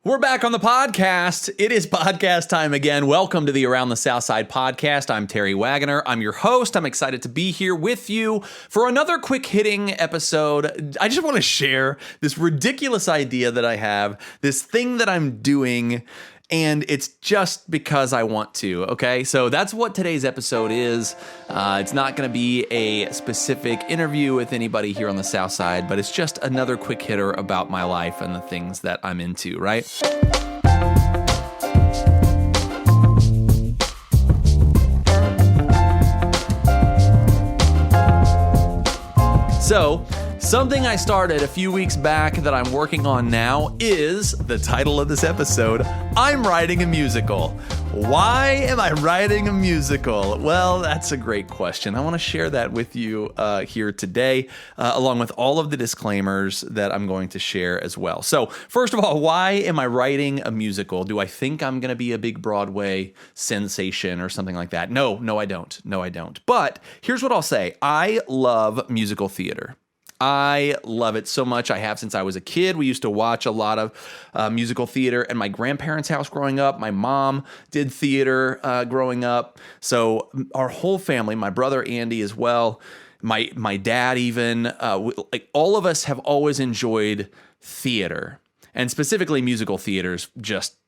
We're back on the podcast. It is podcast time again. Welcome to the Around the South Side podcast. I'm Terry Wagoner. I'm your host. I'm excited to be here with you for another quick hitting episode. I just want to share this ridiculous idea that I have, this thing that I'm doing, and it's just because I want to, okay? So that's what today's episode is. It's not going to be a specific interview with anybody here on the South Side, but it's just another quick hitter about my life and the things that I'm into, right? So, something I started a few weeks back that I'm working on now is the title of this episode. I'm writing a musical. Why am I writing a musical? Well, that's a great question. I want to share that with you here today, along with all of the disclaimers that I'm going to share as well. So, first of all, why am I writing a musical? Do I think I'm going to be a big Broadway sensation or something like that? No, I don't. But here's what I'll say. I love musical theater. I love it so much. I have since I was a kid. We used to watch a lot of musical theater at my grandparents' house growing up. My mom did theater growing up. So our whole family, my brother Andy as well, my dad even, like all of us have always enjoyed theater, and specifically musical theaters, just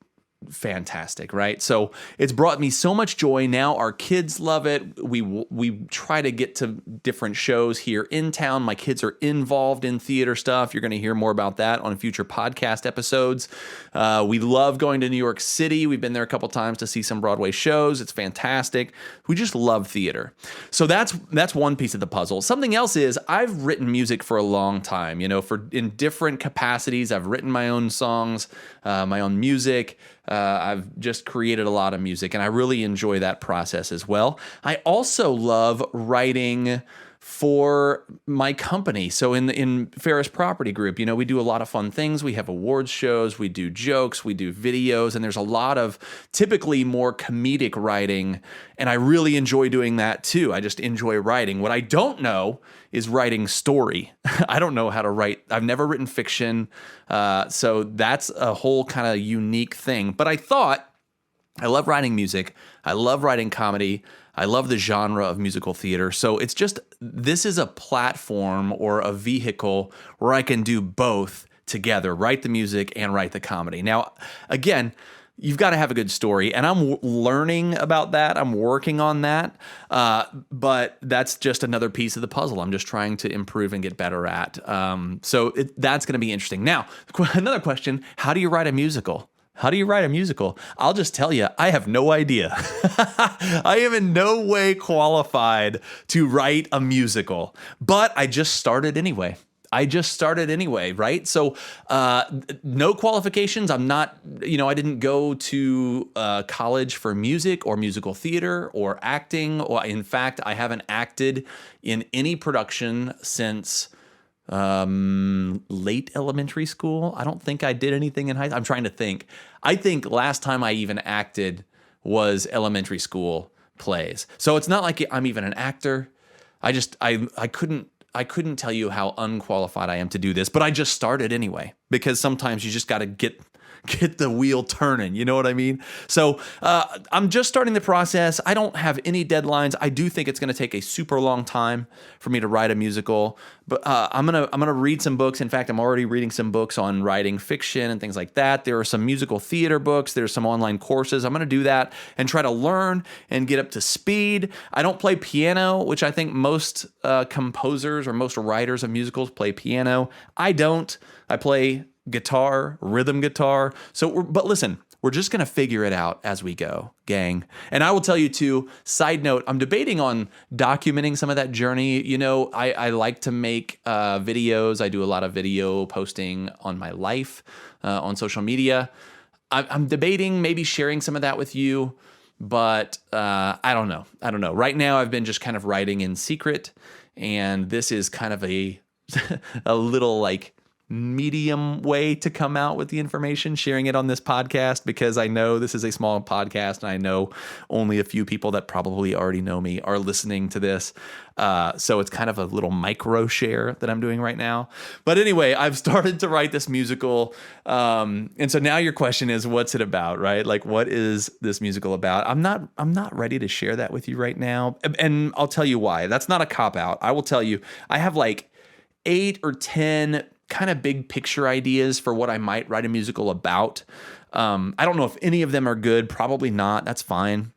fantastic, right? So it's brought me so much joy. Now our kids love it. We try to get to different shows here in town. My kids are involved in theater stuff. You're going to hear more about that on future podcast episodes. We love going to New York City. We've been there a couple times to see some Broadway shows. It's fantastic. We just love theater. So that's one piece of the puzzle. Something else is I've written music for a long time, in different capacities. I've written my own songs, my own music. I've just created a lot of music, and I really enjoy that process as well. I also love writing for my company. So in Ferris Property Group, we do a lot of fun things. We have awards shows, we do jokes, we do videos, and there's a lot of typically more comedic writing, and I really enjoy doing that too. I just enjoy writing. What I don't know is writing story. I don't know how to write. I've never written fiction, so that's a whole kind of unique thing. But I thought, I love writing music. I love writing comedy. I love the genre of musical theater. So this is a platform or a vehicle where I can do both together, write the music and write the comedy. Now, again, you've got to have a good story, and I'm learning about that. I'm working on that, but that's just another piece of the puzzle I'm just trying to improve and get better at. So that's going to be interesting. Now, another question, how do you write a musical? I'll just tell you, I have no idea. I am in no way qualified to write a musical, but I just started anyway. Right? So no qualifications. I'm not, I didn't go to college for music or musical theater or acting. Or in fact, I haven't acted in any production since late elementary school. I don't think I did anything in high school. I'm trying to think. I think last time I even acted was elementary school plays. So it's not like I'm even an actor. I couldn't tell you how unqualified I am to do this, but I just started anyway, because sometimes you just got to get the wheel turning. You know what I mean? So I'm just starting the process. I don't have any deadlines. I do think it's going to take a super long time for me to write a musical, but I'm gonna read some books. In fact, I'm already reading some books on writing fiction and things like that. There are some musical theater books. There's some online courses. I'm going to do that and try to learn and get up to speed. I don't play piano, which I think most composers or most writers of musicals play piano. I don't. I play guitar, rhythm guitar. But listen, we're just going to figure it out as we go, gang. And I will tell you too, side note, I'm debating on documenting some of that journey. I like to make videos. I do a lot of video posting on my life, on social media. I'm debating maybe sharing some of that with you, but I don't know. Right now, I've been just kind of writing in secret, and this is kind of a little like medium way to come out with the information, sharing it on this podcast, because I know this is a small podcast and I know only a few people that probably already know me are listening to this. So it's kind of a little micro share that I'm doing right now. But anyway, I've started to write this musical. And so now your question is, what's it about, right? Like, what is this musical about? I'm not ready to share that with you right now. And I'll tell you why. That's not a cop out. I will tell you, I have like 8 or 10 kind of big picture ideas for what I might write a musical about. I don't know if any of them are good. Probably not. That's fine.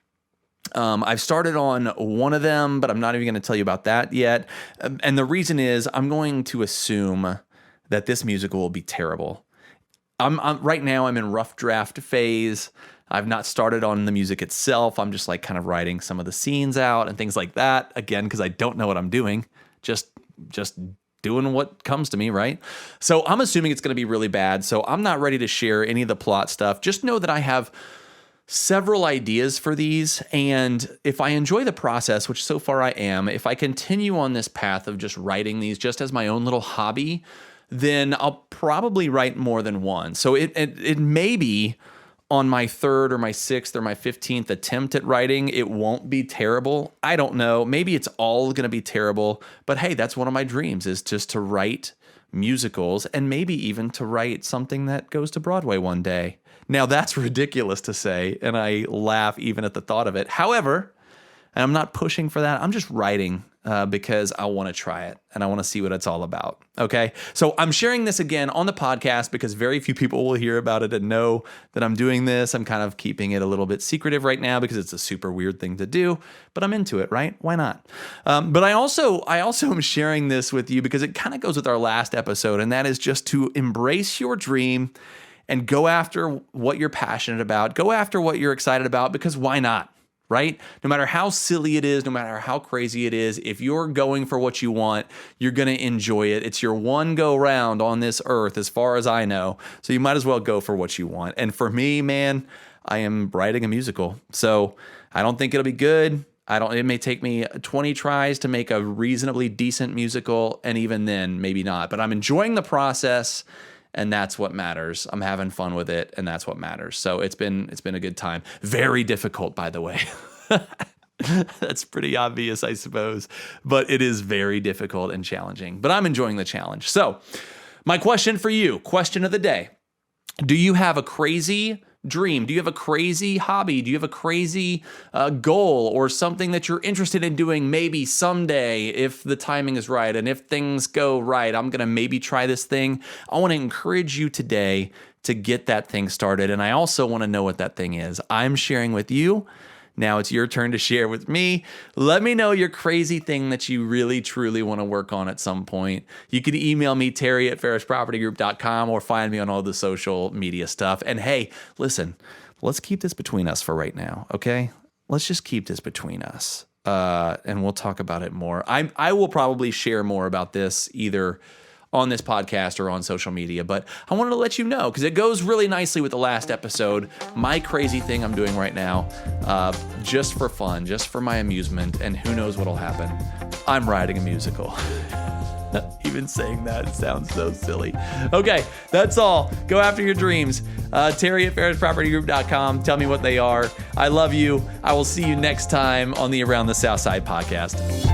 I've started on one of them, but I'm not even going to tell you about that yet. And the reason is I'm going to assume that this musical will be terrible. I'm right now I'm in rough draft phase. I've not started on the music itself. I'm just like kind of writing some of the scenes out and things like that. Again, because I don't know what I'm doing. Just doing what comes to me, right? So I'm assuming it's going to be really bad. So I'm not ready to share any of the plot stuff. Just know that I have several ideas for these, and if I enjoy the process, which so far I am, if I continue on this path of just writing these just as my own little hobby, then I'll probably write more than one. So it may be on my 3rd or my 6th or my 15th attempt at writing, it won't be terrible. I don't know. Maybe it's all going to be terrible, but hey, that's one of my dreams, is just to write musicals and maybe even to write something that goes to Broadway one day. Now, that's ridiculous to say, and I laugh even at the thought of it. However, and I'm not pushing for that. I'm just writing because I want to try it, and I want to see what it's all about, okay? So I'm sharing this again on the podcast because very few people will hear about it and know that I'm doing this. I'm kind of keeping it a little bit secretive right now because it's a super weird thing to do, but I'm into it, right? Why not? But I also am sharing this with you because it kind of goes with our last episode, and that is just to embrace your dream and go after what you're passionate about. Go after what you're excited about, because why not, right? No matter how silly it is, no matter how crazy it is, if you're going for what you want, you're going to enjoy it. It's your one go round on this earth, as far as I know. So you might as well go for what you want. And for me, man, I am writing a musical. So I don't think it'll be good. It may take me 20 tries to make a reasonably decent musical, and even then, maybe not. But I'm enjoying the process, and that's what matters. I'm having fun with it, and that's what matters. So it's been a good time. Very difficult, by the way. That's pretty obvious, I suppose. But it is very difficult and challenging. But I'm enjoying the challenge. So my question for you, question of the day. Do you have a crazy dream? Do you have a crazy hobby? Do you have a crazy goal or something that you're interested in doing maybe someday if the timing is right and if things go right? I'm going to maybe try this thing. I want to encourage you today to get that thing started. And I also want to know what that thing is. I'm sharing with you. Now it's your turn to share with me. Let me know your crazy thing that you really, truly want to work on at some point. You can email me, Terry@ferrispropertygroup.com, or find me on all the social media stuff. And hey, listen, let's keep this between us for right now, okay? Let's just keep this between us, and we'll talk about it more. I will probably share more about this either on this podcast or on social media, but I wanted to let you know because it goes really nicely with the last episode. My crazy thing I'm doing right now, just for fun, just for my amusement, and who knows what'll happen. I'm writing a musical. Even saying that sounds so silly. Okay, that's all. Go after your dreams. Terry@ferrispropertygroup.com. Tell me what they are. I love you. I will see you next time on the Around the South Side podcast.